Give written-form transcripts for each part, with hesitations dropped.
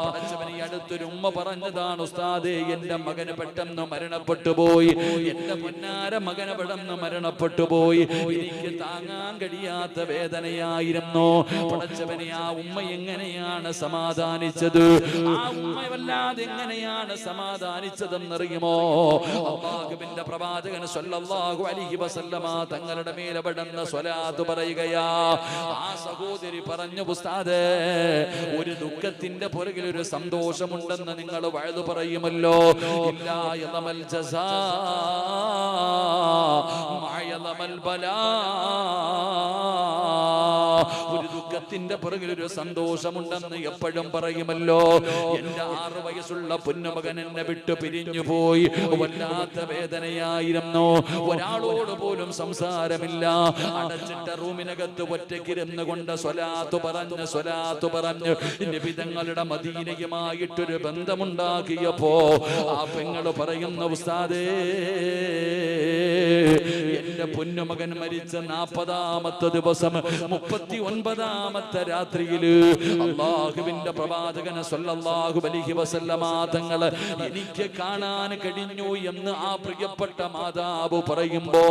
പടച്ചവനെ അടുത്തൊരു ഉമ്മ പറഞ്ഞതാണ്, ഉസ്താദേ എന്റെ മകന് പെട്ടെന്ന് മരണപ്പെട്ടു പോയി, എന്റെ പൊന്നാര മകന് പെട്ടെന്ന് മരണപ്പെട്ടു പോയി, എനിക്ക് താങ്ങാൻ കഴിയാത്ത വേദനയായിരുന്നു. പടച്ചവനെ ആ ഉമ്മ എങ്ങനെയാണ് സമാധാനിച്ചത്? ആ ഉമ്മ വല്ലാതെ എങ്ങനെയാണ് സമാധാനിച്ചതെന്നറിയുമോ? അല്ലാഹുവിന്റെ പ്രവാചകൻ സ്വല്ലല്ലാഹു അലൈഹി വസല്ലമ തങ്ങളുടെ മേൽ അവിടുന്ന് സ്വലാത്ത് പറയുകയാ. ആ സഹോദരി പറഞ്ഞു, ഉസ്താദേ ഒരു ദുഃഖത്തിന്റെ പുറകിൽ ഒരു സന്തോഷമുണ്ടെന്ന് നിങ്ങൾ വഅദ് പറയുമല്ലോ. ഇല്ലാ യദമൽ ജസാ മഅയദമൽ ബലാ. ഒരു ദുഃഖത്തിന്റെ പുറകിൽ ഒരു സന്തോഷമുണ്ടെന്ന് എപ്പോഴും പറയുമല്ലോ. എന്റെ 6 വയസ്സുള്ള പൊന്നുമകൻ എന്നെ വിട്ടു പിരിഞ്ഞു പോയി, വല്ലാത്ത വേദനയായിരുന്നു. ഒരാളോട് പോലും സംസാരമില്ല. അടച്ചിട്ട റൂമിനകത്ത് ഒറ്റയ്ക്കിരുന്ന് കൊണ്ട് സ്വലാത്ത് പറഞ്ഞ് നബിതങ്ങളുടെ മദീനയുമായിട്ടൊരു ബന്ധമുണ്ടാക്കിയപ്പോ ആ പെങ്ങൾ പറയുന്ന, ഉസ്താദേ എന്റെ പൊന്നുമകൻ മരിച്ച 40ാമത്തെ ദിവസം 39ാമത്തെ രാത്രിയില് അല്ലാഹുവിന്റെ പ്രവാചകൻ സ്വല്ലല്ലാഹു അലൈഹി വസല്ലമ തങ്ങൾ എനിക്ക് കാണാൻ കഴിഞ്ഞു എന്ന് ആ പ്രിയപ്പെട്ട മാതാവ് പറയുമ്പോ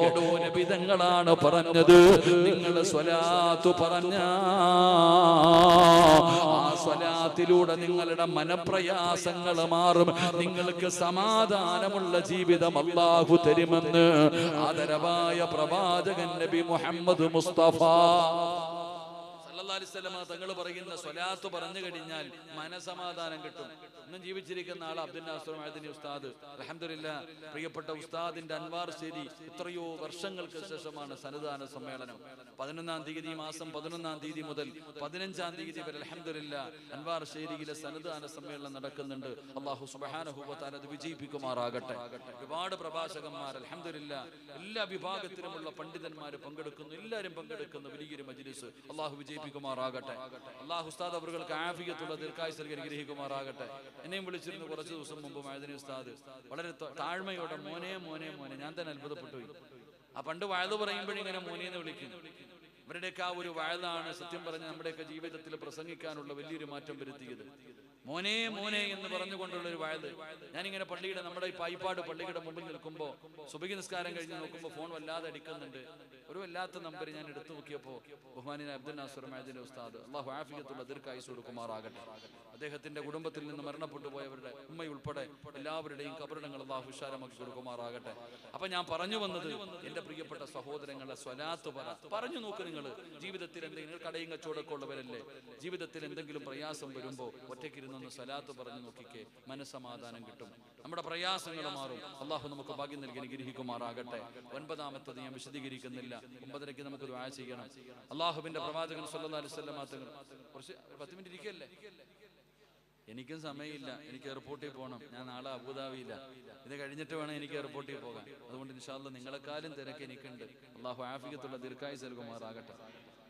എടോ നബിതങ്ങളാണ് പറഞ്ഞത്, നിങ്ങൾ സ്വലാത്ത് പറഞ്ഞ ആ സ്വലാത്തിലൂടെ നിങ്ങളുടെ മനപ്രയാസങ്ങൾ മാറും, നിങ്ങൾക്ക് സമാധാനമുള്ള ജീവിതം അല്ലാഹു തരുമെന്ന് ആദരവായ പ്രവാചകൻ നബി മുഹമ്മദ് മുസ്തഫ തങ്ങൾ പറയുന്ന സ്വലാത്ത് പറഞ്ഞു കഴിഞ്ഞാൽ മനസമാധാനം കിട്ടും. ഇന്നും ജീവിച്ചിരിക്കുന്ന ആൾ അബ്ദുൽ നാസർ മഅദനി ഉസ്താദ്, അൽഹംദുലില്ലാഹ് പ്രിയപ്പെട്ട ഉസ്താദിന്റെ അൻവാർ ശരി എത്രയോ വർഷങ്ങൾക്ക് ശേഷമാണ് സന്നദ്ധാന സമ്മേളനം. 11-ാം തീയതി മാസം 11-ാം തീയതി മുതൽ 15-ാം തീയതി വരെ അൽഹംദുലില്ലാഹ് അൻവാർ ശരിയിലെ സന്നദ്ധാന സമ്മേളനം നടക്കുന്നുണ്ട്. അല്ലാഹു സുബ്ഹാനഹു വ തആല അത് വിജയിപ്പിക്കുമാറാകട്ടെ. ഒരുപാട് പ്രഭാഷകന്മാർ അൽഹംദുലില്ലാഹ് എല്ലാ വിഭാഗത്തിലുമുള്ള പണ്ഡിതന്മാർ പങ്കെടുക്കുന്നു, എല്ലാവരും പങ്കെടുക്കുന്ന വലിയൊരു മജ്ലിസ് അല്ലാഹു വിജയിപ്പിക്കുമാറാകട്ടെ. അല്ലാഹു ഉസ്താദ് അവർക്ക് ആഫിയത്തുള്ള ദീർഘായുസ്സ് അനുഗ്രഹിക്കുമാറാകട്ടെ. എന്നെയും വിളിച്ചിരുന്നു കുറച്ച് ദിവസം മുമ്പ് മഅദനി ഉസ്താദ്, വളരെ താഴ്മയോടെ മോനെ മോനെ മോനെ. ഞാൻ തന്നെ അത്ഭുതപ്പെട്ടു പോയി. ആ പണ്ട് വഅദ് പറയുമ്പോഴിങ്ങനെ മോനെന്ന് വിളിക്കും. ഇവരുടെയൊക്കെ ആ ഒരു വഅദാണ് സത്യം പറഞ്ഞ് നമ്മുടെയൊക്കെ ജീവിതത്തിൽ പ്രസംഗിക്കാനുള്ള വലിയൊരു മാറ്റം വരുത്തിയത്. മോനെ മോനെ എന്ന് പറഞ്ഞുകൊണ്ടുള്ള ഒരു വഅദ്. ഞാനിങ്ങനെ പള്ളിയുടെ നമ്മുടെ പായിപ്പാട് പള്ളിയുടെ മുമ്പിൽ നിൽക്കുമ്പോൾ സുബഹി നിസ്കാരം കഴിഞ്ഞ് നോക്കുമ്പോൾ ഫോൺ വല്ലാതെ അടിക്കുന്നുണ്ട്. ഒരു വല്ലാത്ത നമ്പർ ഞാൻ എടുത്തു നോക്കിയപ്പോൾ ബഹുമാനിയായ അബ്ദുൽ നാസർ മഅദനി ഉസ്താദ്, അല്ലാഹു ആഫിയത്തുള്ള ദീർഘായുസ്സ് കൊടുക്കുമാറാകട്ടെ. അദ്ദേഹത്തിന്റെ കുടുംബത്തിൽ നിന്ന് മരണപ്പെട്ടു പോയവരുടെ ഉമ്മയുൾപ്പെടെ എല്ലാവരുടെയും ഖബറിടങ്ങൾ അല്ലാഹു വിശാലമാക്കി കൊടുക്കുമാറാകട്ടെ. അപ്പൊ ഞാൻ പറഞ്ഞു വന്നത്, എന്റെ പ്രിയപ്പെട്ട സഹോദരങ്ങളെ സ്വലാത്ത് പറഞ്ഞു നോക്ക്. നിങ്ങൾ ജീവിതത്തിൽ എന്തെങ്കിലും കടയും കച്ചവടമൊക്കെ ഉള്ളവരല്ലേ, ജീവിതത്തിൽ എന്തെങ്കിലും പ്രയാസം വരുമ്പോൾ ഒറ്റയ്ക്കിരുന്നൊന്ന് സ്വലാത്ത് പറഞ്ഞു നോക്കിക്കേ, മനസ്സമാധാനം കിട്ടും, നമ്മുടെ പ്രയാസങ്ങൾ മാറും. അല്ലാഹു നമുക്ക് ഭാഗ്യം നൽകി അനുഗ്രഹിക്കുമാറാകട്ടെ. 9-ാമത്തത് ഞാൻ വിശദീകരിക്കുന്നില്ല. 9:30 നമുക്ക് ദുആ ചെയ്യണം. അല്ലാഹുവിന്റെ പ്രവാചകൻ സ്വല്ലല്ലാഹു അലൈഹി വസല്ലം തങ്ങൾ കുറച്ച് 10 മിനിറ്റ് ഇരിക്കല്ലേ? എനിക്കും സമയമില്ല, എനിക്ക് എയർപോർട്ടിൽ പോകണം. ഞാൻ നാളെ അബുദാബിയില്ല. ഇത് കഴിഞ്ഞിട്ട് വേണം എനിക്ക് എയർപോർട്ടിൽ പോകാൻ. അതുകൊണ്ട് ഇൻഷാ അല്ലാഹ് നിങ്ങളെക്കാളും തിരക്ക് എനിക്കുണ്ട്. അല്ലാഹു ആഫിയത്തുള്ള ദീർഘായുസ്സ് നൽകുമാറാകട്ടെ.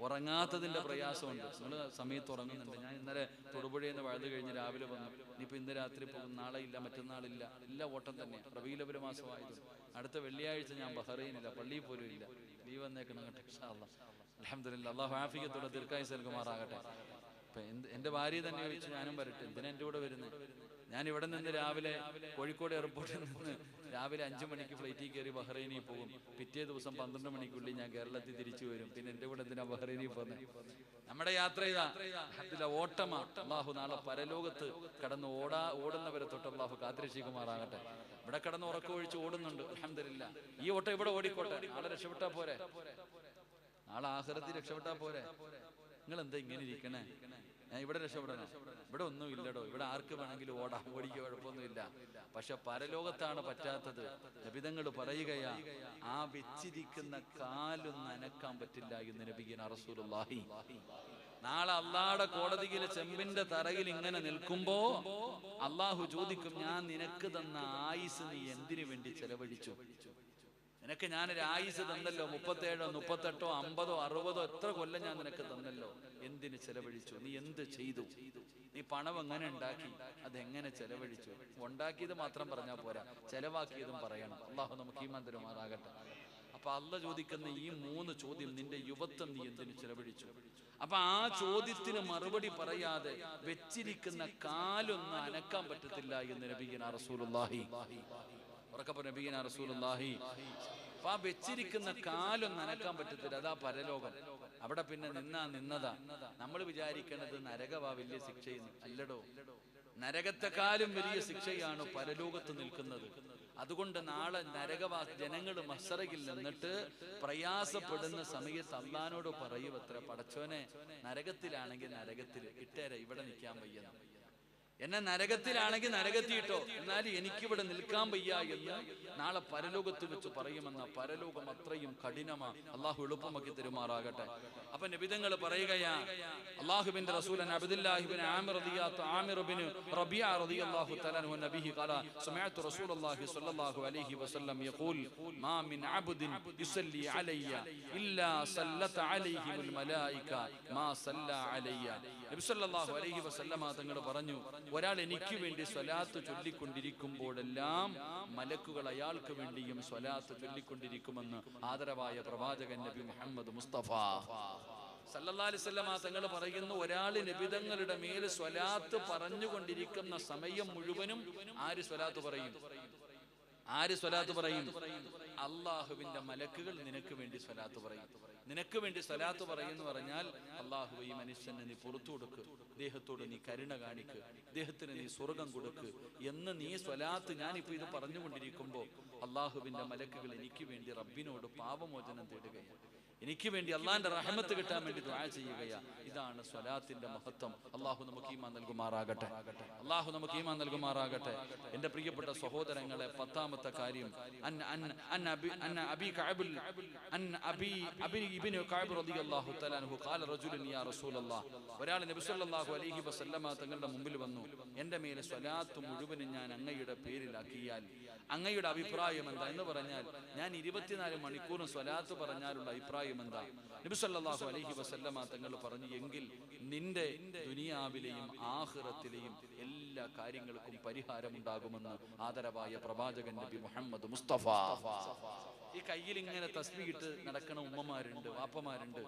ഉറങ്ങാത്തതിന്റെ പ്രയാസമുണ്ട്. നിങ്ങൾ സമയത്ത് ഉറങ്ങുന്നുണ്ട്. ഞാൻ ഇന്നലെ തൊടുപുഴയിൽ നിന്ന് വഴുത് കഴിഞ്ഞ് രാവിലെ വന്നു. ഇനിയിപ്പോൾ ഇന്ന് രാത്രി പോകും, നാളെ ഇല്ല, മറ്റന്നാളില്ല, എല്ലാം ഓട്ടം തന്നെ. റബീഉൽ അവ്വൽ മാസമായതും അടുത്ത വെള്ളിയാഴ്ച ഞാൻ ബഹ്റൈനില്ല, പള്ളിയിൽ പോലും ഇല്ല. ലീവ് വന്നേക്കണം കേട്ടോ ഇൻഷാ അല്ലാഹ്. അൽഹംദുലില്ലാഹ്. അല്ലാഹു ആഫിയത്തുള്ള ദീർഘായുസ്സ് നൽകുമാറാകട്ടെ. എന്റെ ഭാര്യ തന്നെ ചോദിച്ചു, ഞാനും വരട്ടെ, എന്തിനാ എൻ്റെ കൂടെ വരുന്നത്? ഞാൻ ഇവിടെ നിന്ന് രാവിലെ കോഴിക്കോട് എയർപോർട്ടിൽ നിന്ന് രാവിലെ 5 മണിക്ക് ഫ്ലൈറ്റിൽ കയറി ബഹ്റൈനിൽ പോകും. പിറ്റേ ദിവസം 12 മണിക്കുള്ളിൽ ഞാൻ കേരളത്തിൽ തിരിച്ചു വരും. പിന്നെ എൻ്റെ കൂടെ എന്തിനാ ബഹ്റൈനിൽ പോകുന്നത്? നമ്മുടെ യാത്ര ഇതാ ഓട്ടമാ. അല്ലാഹു നാളെ പരലോകത്ത് കടന്ന് ഓടുന്നവരെ തൊട്ട് അല്ലാഹു കാത്തിരക്ഷിക്കുമാറാകട്ടെ. ഇവിടെ കടന്ന് ഉറക്കമൊഴിച്ച് ഓടുന്നുണ്ട് അൽഹംദുലില്ലാഹ്. ഈ ഓട്ടം ഇവിടെ ഓടിക്കോട്ടെ, നാളെ രക്ഷപ്പെട്ടാ പോരെ, നാളെ ആഖിറത്തിൽ രക്ഷപ്പെട്ടാ പോരെ. നിങ്ങൾ എന്താ ഇങ്ങനെ ഇരിക്കണേ? ഞാൻ ഇവിടെ രക്ഷപ്പെടണം? ഇവിടെ ഒന്നും ഇല്ലടോ, ഇവിടെ ആർക്ക് വേണമെങ്കിലും ഓടിക്കുക, കുഴപ്പമൊന്നുമില്ല. പക്ഷെ പരലോകത്താണ് പറ്റാത്തത്. നബിതങ്ങൾ പറയുകയാ, ആ വെച്ചിരിക്കുന്ന കാലൊന്നും അനക്കാൻ പറ്റില്ല എന്ന് നബിയന റസൂലുള്ളാഹി. നാളെ അള്ളാഹുടെ കോടതിയിലെ ചെമ്പിന്റെ തറയിൽ ഇങ്ങനെ നിൽക്കുമ്പോ അള്ളാഹു ചോദിക്കും, ഞാൻ നിനക്ക് തന്ന ആയുസ് നീ എന്തിനു വേണ്ടി ചെലവഴിച്ചു? നിനക്ക് ഞാനൊരു ആയുസ് തന്നല്ലോ, 37, 38, 50, 60 എത്ര കൊല്ലം ഞാൻ നിനക്ക് തന്നല്ലോ, എന്തിന് ചെലവഴിച്ചു? നീ എന്ത് ചെയ്തു? നീ പണം എങ്ങനെ ഉണ്ടാക്കി? അതെങ്ങനെ ചെലവഴിച്ചു? ഉണ്ടാക്കിയത് മാത്രം പറഞ്ഞാൽ പോരാ, ചെലവാക്കിയതും പറയണം. അല്ലാഹു നമുക്ക് ഈമാൻ തരുമാറാകട്ടെ. അപ്പൊ അല്ലാഹു ചോദിക്കുന്ന ഈ 3 ചോദ്യം, നിന്റെ യുവത്വം നീ എന്തിനു ചെലവഴിച്ചു? അപ്പൊ ആ ചോദ്യത്തിന് മറുപടി പറയാതെ വെച്ചിരിക്കുന്ന കാലൊന്നും അനക്കാൻ പറ്റത്തില്ല എന്ന് നബിയുനാ റസൂലുള്ളാഹി നബിയുനാ റസൂലുള്ളാഹി. അപ്പൊ ആ വെച്ചിരിക്കുന്ന കാലൊന്നും അനക്കാൻ പറ്റത്തില്ല. അതാ പരലോകം. അവിടെ പിന്നെ നിന്നതാ. നമ്മൾ വിചാരിക്കേണ്ടത് നരകവാ വലിയ ശിക്ഷയെന്ന്. അല്ലടോ, നരകത്തെക്കാളും വലിയ ശിക്ഷയാണ് പരലോകത്ത് നിൽക്കുന്നത്. അതുകൊണ്ട് നാളെ നരകവാ ജനങ്ങൾ മഹ്ശറയിൽ നിന്നിട്ട് പ്രയാസപ്പെടുന്ന സമയത്ത് അല്ലാഹുവോട് പറയുവത്ര, പടച്ചോനെ നരകത്തിലാണെങ്കിൽ നരകത്തിൽ ഇട്ടേരെ, ഇവിടെ നിൽക്കാൻ വയ്യ. എന്നെ നരകത്തിലാണെങ്കിൽ നരകത്തിയിട്ടോ, എന്നാലും എനിക്കിവിടെ നിൽക്കാൻ വയ്യ എന്ന് നാളെ പരലോകത്ത് വെച്ച് പറയുമെന്ന. പരലോകം അത്രയും കഠിനമാ. അള്ളാഹു എളുപ്പമാക്കി തരുമാറാകട്ടെ. അപ്പൊ നബിതങ്ങൾ പറയുകയാ, അള്ളാഹുവിന്റെ റസൂലൻ അബ്ദുല്ലാഹിബ്നു ആമിർ ബിൻ റബീഅ റളിയല്ലാഹു തആല അൻഹു നബിഹി ഖാല സമഅതു റസൂലുള്ളാഹി സ്വല്ലല്ലാഹു അലൈഹി വസല്ലം യഖൂൽ മാ മിൻ അബ്ദിൻ യുസല്ലി അലയ്യ ഇല്ലാ സല്ലത അലൈഹിൽ മലായിക മാ സല്ല അലയ്യ. നബി സല്ലല്ലാഹു അലൈഹി വസല്ലമ തങ്ങൾ പറഞ്ഞു, ഒരാൾ എനിക്ക് വേണ്ടി സ്വലാത്ത് ചൊല്ലിക്കൊണ്ടിരിക്കുമ്പോഴെല്ലാം മലക്കുകൾ അയാൾക്ക് വേണ്ടിയും സ്വലാത്ത് ചൊല്ലിക്കൊണ്ടിരിക്കുമെന്ന് ആദരവായ പ്രവാചകൻ നബി മുഹമ്മദ് മുസ്തഫ സല്ലല്ലാഹു അലൈഹി വസല്ലമ തങ്ങൾ പറയുന്നു, ഒരാൾ നബിതങ്ങളുടെ മേൽ സ്വലാത്ത് പറഞ്ഞുകൊണ്ടിരിക്കുന്ന സമയം മുഴുവനും ആര് സ്വലാത്ത് പറയും? ആര് സ്വലാത്ത് പറയും? അള്ളാഹുവിന്റെ മലക്കുകൾ നിനക്ക് വേണ്ടി സ്വലാത്ത് പറയും. നിനക്ക് വേണ്ടി സ്വലാത്ത് പറയുന്നു പറഞ്ഞാൽ, അള്ളാഹു ഈ മനുഷ്യന് നീ പുറത്തു കൊടുക്ക്, ഇദ്ദേഹത്തോട് നീ കരുണ കാണിക്ക്, ഇദ്ദേഹത്തിന് നീ സ്വർഗം കൊടുക്ക് എന്ന് നീ സ്വലാത്ത് ഞാനിപ്പോ ഇത് പറഞ്ഞുകൊണ്ടിരിക്കുമ്പോ അള്ളാഹുവിന്റെ മലക്കുകൾ എനിക്ക് വേണ്ടി റബ്ബിനോട് പാപമോചനം തേടുകയാണ്, എനിക്ക് വേണ്ടി അള്ളാന്റെ റഹ്മത്ത് കിട്ടാൻ വേണ്ടി ദുആ ചെയ്യുകയാ. ഇതാണ് സ്വലാത്തിന്റെ മഹത്വം. അള്ളാഹു നമുക്ക് ഈമാൻ നൽകുമാറാകട്ടെ. അള്ളാഹു നമുക്ക് ഈമാൻ നൽകുമാറാകട്ടെ. എന്റെ പ്രിയപ്പെട്ട സഹോദരങ്ങളെ, 10ാമത്തെ കാര്യം, ഒരാൾ നബി സല്ലല്ലാഹു അലൈഹി വസല്ലമ തങ്ങളുടെ മുമ്പിൽ വന്നു, എന്റെ മേലെ സ്വലാത്ത് മുഴുവനും ഞാൻ അങ്ങയുടെ പേരിലാക്കിയാൽ അങ്ങയുടെ അഭിപ്രായം എന്താ എന്ന് പറഞ്ഞാൽ, ഞാൻ 24 മണിക്കൂറും സ്വലാത്ത് പറഞ്ഞാലുള്ള അഭിപ്രായം എന്താ? നബി സല്ലല്ലാഹു അലൈഹി വസല്ലമ തങ്ങൾ പറഞ്ഞു, എങ്കിൽ നിന്റെ ദുനിയാവിലെയും ആഖിറത്തിലെയും എല്ലാ കാര്യങ്ങൾക്കും പരിഹാരമുണ്ടാകുമെന്ന് ആദരവായ പ്രവാചകൻ നബി മുഹമ്മദ് മുസ്തഫ. ഈ കയ്യിൽ ഇങ്ങനെ തസ്ബീഹ് ഇട്ട് നടക്കണ ഉമ്മമാരുണ്ട്, വാപ്പമാരുണ്ട്.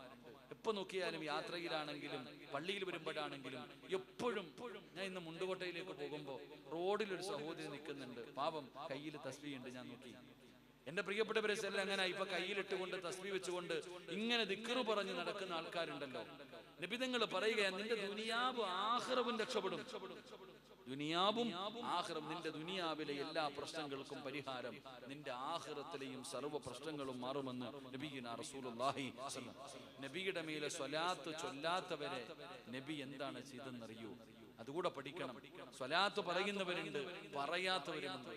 എപ്പോ നോക്കിയാലും യാത്രയിലാണെങ്കിലും പള്ളിയിൽ വരുമ്പോഴാണെങ്കിലും എപ്പോഴും. ഞാൻ ഇന്ന് മുണ്ടുകോട്ടയിലേക്ക് പോകുമ്പോ റോഡിൽ ഒരു സഹോദരി നിൽക്കുന്നുണ്ട്, പാപം കയ്യിൽ തസ്ബീഹ് ഉണ്ട്. ഞാൻ നോക്കി, എന്റെ പ്രിയപ്പെട്ടവരെ എല്ലാം അങ്ങനെ ഇപ്പൊ കയ്യിലിട്ടുകൊണ്ട് തസ്ബീഹ് വെച്ചുകൊണ്ട് ഇങ്ങനെ ദിക്റ് പറഞ്ഞ് നടക്കുന്ന ആൾക്കാരുണ്ടല്ലോ. നബിതങ്ങൾ പറയുകയാണ്, നിന്റെ ദുനിയാവും ആഖിറവും രക്ഷപ്പെടും. ദുനിയാവും ആഖിറം, നിന്റെ ദുനിയാവിലെ എല്ലാ പ്രശ്നങ്ങൾക്കും പരിഹാരം, നിന്റെ ആഖിറത്തിലെയും സർവ്വ പ്രശ്നങ്ങളും മാറുമെന്ന് നബിയുനാ റസൂലുള്ളാഹി. നബിയുടെ മേലെ സ്വലാത്ത് ചൊല്ലാത്തവരെ നബി എന്താണ് ചെയ്തെന്നറിയൂ? അതുകൂടെ പഠിക്കണം. സ്വലാത്ത് പറയുന്നവരുണ്ട്, പറയാത്തവരുണ്ട്.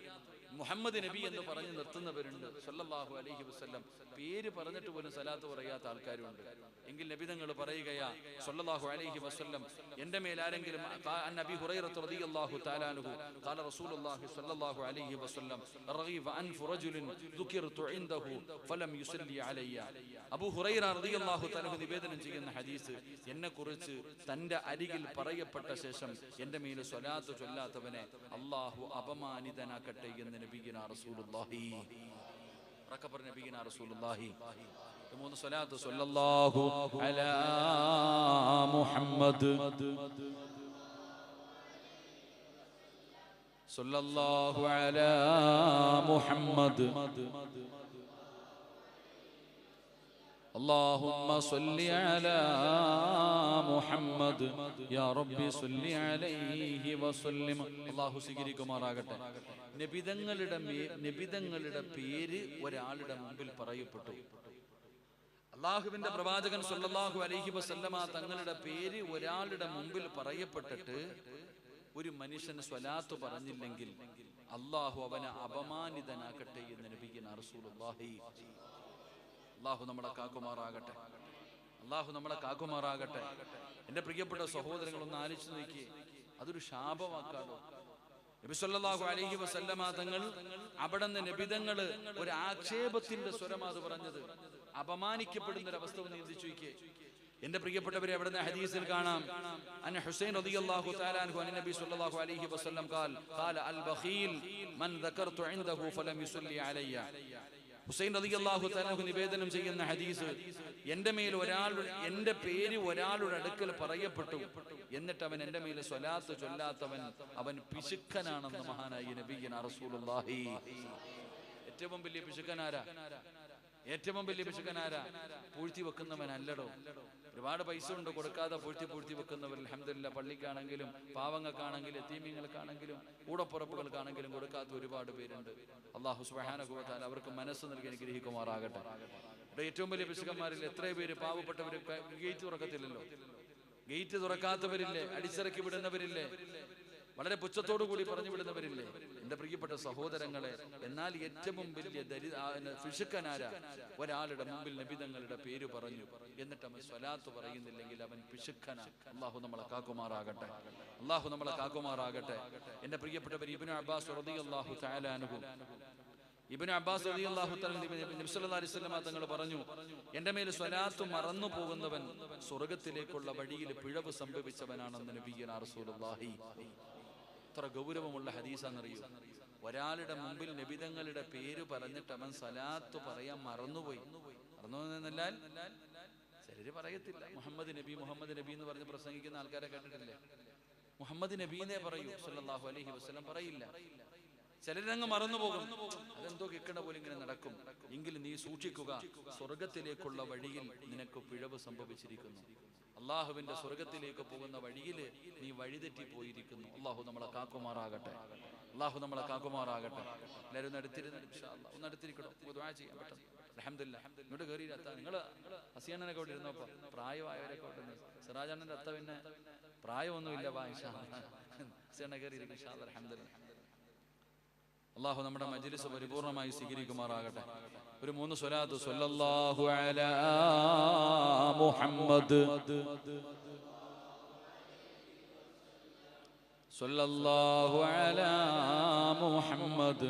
മുഹമ്മദ് നബി എന്ന് പറഞ്ഞ് നിർത്തുന്നവരുണ്ട്. സല്ലല്ലാഹു അലൈഹി വസല്ലം പേര് പറഞ്ഞിട്ട് പോലും സ്വലാത്ത് പറയാത്ത ആൾക്കാരുണ്ട്. എങ്കിൽ നബി തങ്ങൾ പറയുകയാ സല്ലല്ലാഹു അലൈഹി വസല്ലം, എന്റെ മേൽ ആരെങ്കിലും നബി ഹുറൈറ റളിയല്ലാഹു തആല അൻഹു ഖാല റസൂലുള്ളാഹി സല്ലല്ലാഹു അലൈഹി വസല്ലം റഗീബ അൻഫു റജുലിൻ ദുകിർതു ഇൻദഹു ഫലം യുസല്ലി അലയ്യ. അബൂ ഹുറൈറ റളിയല്ലാഹു തആല നിവേദനം ചെയ്യുന്ന ഹദീസ്, എന്നെ കുറിച്ച് തന്റെ അരികിൽ പറയപ്പെട്ട ശേഷം എന്റെ മേൽ സ്വലാത്ത് ചൊല്ലാത്തവനെ അല്ലാഹു അപമാനിതനാക്കട്ടെ എന്ന് നബിയുനാ റസൂലുള്ളാഹി. റക്കബർ നബിയുനാ റസൂലുള്ളാഹി. മൂന്ന് സ്വലാത്ത്, സല്ലല്ലാഹു അലാ മുഹമ്മദ്, സല്ലല്ലാഹു അലാ മുഹമ്മദ്, اللهم صل على محمد يا ربي صل عليه وسلم. അല്ലാഹു സ്വീകരിക്കുമാറാകട്ടെ. നബിതങ്ങളുടെ പേര് ഒരാളുടെ മുമ്പിൽ പറയപ്പെട്ടു. അല്ലാഹുവിന്റെ പ്രവാചകൻ സല്ലല്ലാഹു അലൈഹി വസല്ലമ തങ്ങളുടെ പേര് ഒരാളുടെ മുമ്പിൽ പറയപ്പെട്ടിട്ട് ഒരു മനുഷ്യന് സ്വലാത്ത് പറഞ്ഞില്ലെങ്കിൽ അല്ലാഹു അവനെ അപമാനിതനാക്കട്ടെ എന്ന് നബിയുനാ റസൂലുള്ളാഹി. അല്ലാഹു നമ്മളെ കാക്കുമാറാകട്ടെ. അല്ലാഹു നമ്മളെ കാക്കുമാറാകട്ടെ. എന്റെ പ്രിയപ്പെട്ട സഹോദരങ്ങളൊന്ന് ആലോചിച്ച് നോക്കിയേ, അതൊരു ശാപവാക്കാണോ? നബി സല്ലല്ലാഹു അലൈഹി വസല്ലമ തങ്ങൾ അവിടുന്ന് നബിതങ്ങള് ഒരു ആക്ഷേപത്തിന്റെ സ്വരമാ അത് പറഞ്ഞത്. അപമാനിക്കപ്പെടുന്ന ഒരു അവസ്ഥ ഒന്ന് ചിന്തിച്ചു നോക്കിയേ. എന്റെ പ്രിയപ്പെട്ടവരെ, അവിടുന്ന് ഹദീസിൽ കാണാം, അൻ ഹുസൈൻ റളിയല്ലാഹു തആല അൻഹു അൻ നബി സല്ലല്ലാഹു അലൈഹി വസല്ലം ഖാല അൽ ബഖീൽ മൻ ദകർതു ഇൻദഹു ഫലം യുസല്ലി അലയ്യ. ഹുസൈൻ റളിയല്ലാഹു തആല നിവേദനം ചെയ്യുന്ന ഹദീസ്, എന്റെ പേര് ഒരാളുടെ അടുക്കൽ പറയപ്പെട്ടു, എന്നിട്ട് അവൻ എന്റെ മേൽ സ്വലാത്ത് ചൊല്ലാത്തവൻ അവൻ പിശുക്കനാണെന്ന് മഹാനായ നബിയുനാ റസൂലുള്ളാഹി. ഏറ്റവും വലിയ പിശുക്കനാരാ? ഏറ്റവും വലിയ പിശുക്കനാരാ? പൂഴ്ത്തി വെക്കുന്നവനല്ലടോ. ഒരുപാട് പൈസ ഉണ്ട് കൊടുക്കാതെ പൂഴ്ത്തി വെക്കുന്നവർ. അൽഹംദുലില്ലാഹ്, പള്ളിക്കാണെങ്കിലും പാവങ്ങൾക്കാണെങ്കിലും യതീമീങ്ങൾക്കാണെങ്കിലും കൂടപ്പുറപ്പുകൾക്കാണെങ്കിലും കൊടുക്കാത്ത ഒരുപാട് പേരുണ്ട്. അല്ലാഹു സുബ്ഹാനഹു വ തആല അവർക്ക് മനസ്സ് നൽകി അനുഗ്രഹിക്കുമാറാകട്ടെ. ഇവിടെ ഏറ്റവും വലിയ പിശുക്കന്മാരിൽ എത്രയോ പേര് പാവപ്പെട്ടവർ ഗേറ്റ് തുറക്കത്തില്ലല്ലോ. ഗേറ്റ് തുറക്കാത്തവരില്ലേ? അടിച്ചിറക്കി വിടുന്നവരില്ലേ? വളരെ പുച്ഛത്തോടു കൂടി പറഞ്ഞു വിടുന്നവരില്ലേ? എന്റെ പ്രിയപ്പെട്ട സഹോദരങ്ങളെ, എന്നാൽ ഏറ്റവും വലിയ പിശുക്കനാരാ? ഒരാളുടെ മുമ്പിൽ നബി തങ്ങളുടെ പേര് പറഞ്ഞു എന്നിട്ട് അവൻ സ്വലാത്ത് പറയുന്നില്ലെങ്കിൽ അവൻ പിശുക്കനാണ്. അല്ലാഹു നമ്മളെ കാക്കുമാറാകട്ടെ. അല്ലാഹു നമ്മളെ കാക്കുമാറാകട്ടെ. എന്റെ പ്രിയപ്പെട്ടവർ, ഇബ്നു അബ്ബാസ് റളിയല്ലാഹു തആല അൻഹു ഇബ്നു അബ്ബാസ് റളിയല്ലാഹു തആല നബി സല്ലല്ലാഹു അലൈഹി വസല്ലം തങ്ങൾ പറഞ്ഞു, എന്റെ മേൽ സ്വലാത്ത് മറന്നു പോകുന്നവൻ സ്വർഗ്ഗത്തിലേക്കുള്ള വഴിയിൽ പിഴവ് സംഭവിച്ചവനാണെന്ന് നബിയുനാ റസൂലുള്ളാഹി. എത്ര ഗൗരവമുള്ള ഹദീസാണെന്നറിയൂ. ഒരാളുടെ മുമ്പിൽ നബിതങ്ങളുടെ പേര് പറഞ്ഞിട്ട് അവൻ സലാത്ത് പറയാൻ മറന്നുപോയി. മറന്നുവെന്നാൽ ചിലര് പറയത്തില്ല മുഹമ്മദ് നബി എന്ന് പറഞ്ഞ് പ്രസംഗിക്കുന്ന ആൾക്കാരെ കേട്ടിട്ടില്ലേ? മുഹമ്മദ് നബീനെ പറയൂ സല്ലല്ലാഹു അലൈഹി വസല്ലം പറയില്ല. ചിലരങ്ങ് മറന്നുപോകും. അതെന്തോ കിക്കണ പോലെ ഇങ്ങനെ നടക്കും. എങ്കിലും നീ സൂക്ഷിക്കുക, സ്വർഗത്തിലേക്കുള്ള വഴിയിൽ നിനക്ക് പിഴവ് സംഭവിച്ചിരിക്കുന്നു. അള്ളാഹുവിന്റെ സ്വർഗത്തിലേക്ക് പോകുന്ന വഴിയിൽ നീ വഴിതെറ്റി പോയിരിക്കുന്നു. അള്ളാഹു നമ്മളെ കാക്കുമാറാകട്ടെ. അള്ളാഹു നമ്മളെ കാക്കുമാറാകട്ടെ. എല്ലാവരും ഒന്ന് അടുത്തിരിക്കണോ? ദുആ ചെയ്യാൻ പറ്റും. അൽഹംദുലില്ലാഹ്. ഇങ്ങോട്ട് കയറിയില്ല. നിങ്ങൾ ഹസിയാനൊക്കെ ഇവിടെ ഇരുന്നപ്പോ പ്രായമായവരൊക്കെ ഇവിടെ. സിറാജാനന്റെ അത്ത പിന്നെ പ്രായമൊന്നുമില്ല. ഹസിയാന കയറിയിരിക്കും. ഇൻഷാ അല്ലാഹ്. അൽഹംദുലില്ലാഹ്. അല്ലാഹു നമ്മുടെ മജ്ലിസ് പരിപൂർണമായി സ്വീകരിക്കുമാറാകട്ടെ. ഒരു 3 സ്വലാത്ത്. സ്വല്ലല്ലാഹു അലാ മുഹമ്മദ്, സ്വല്ലല്ലാഹു അലാ മുഹമ്മദ്,